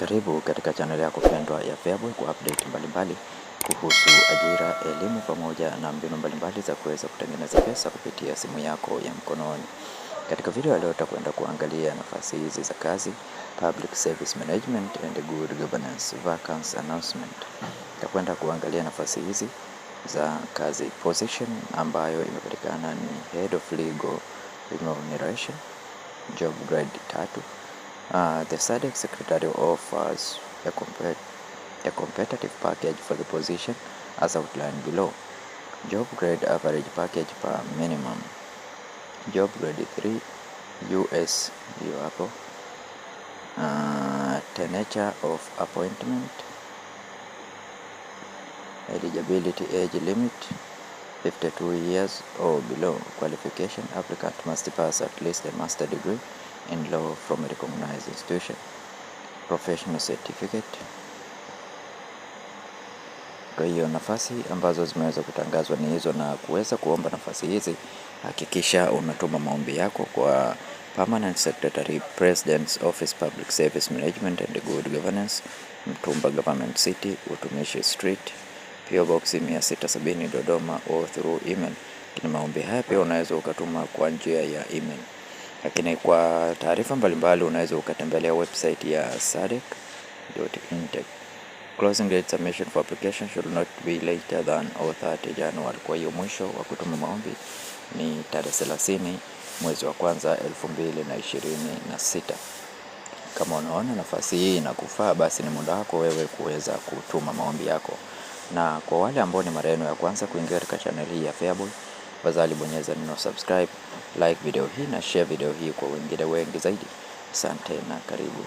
Karibu katika channel yako pendwa ya Feaboy kwa update mbalimbali kuhusu ajira, elimu pamoja na mbinu mbalimbali za kuweza kutengeneza pesa kupitia simu yako ya mkononi. Katika video ya leo tutakwenda kuangalia nafasi hizi za kazi, Public Service Management and Good Governance Vacancy Announcement. Tutakwenda kuangalia nafasi hizi za kazi. Position ambayo imepatikana ni Head of Legal Remuneration, job grade 3. The SADC Secretary offers a competitive package for the position as outlined below. Job grade average package per minimum. Job grade 3 US hiyo hapo. The nature of appointment. Eligibility age limit 52 years or below. Qualification: applicant must pass at least a master degree in law from a recognized institution. Professional certificate. Kwa hiyo nafasi ambazo zimeweza kutangazwa ni hizo, na kuweza kuomba nafasi hizi hakikisha unatuma maombi yako kwa Permanent Secretary, President's Office, Public Service Management and Good Governance, Mtumba Government City, Utumishi Street, PO Box 670 Dodoma, or through email. Kina maombi haya pia unaweza ukatuma kwa njia ya email. Lakini kwa taarifa mbalimbali unaweza ukatembelea website ya sadc.intech. Closing date submission for application should not be later than 30 January. Kwa hiyo mwisho wa kutuma maombi ni tarehe 30 mwezi wa kwanza 2026. Kama unaona nafasi hii inakufaa, basi ni muda wako wewe kuweza kutuma maombi yako. Na kwa wale ambao ni mara yenu ya kwanza kuingia katika channel hii ya Feaboy, tafadhali bonyeza neno subscribe, like video hii na share video hii kwa wengine wengi zaidi. Asante na karibu.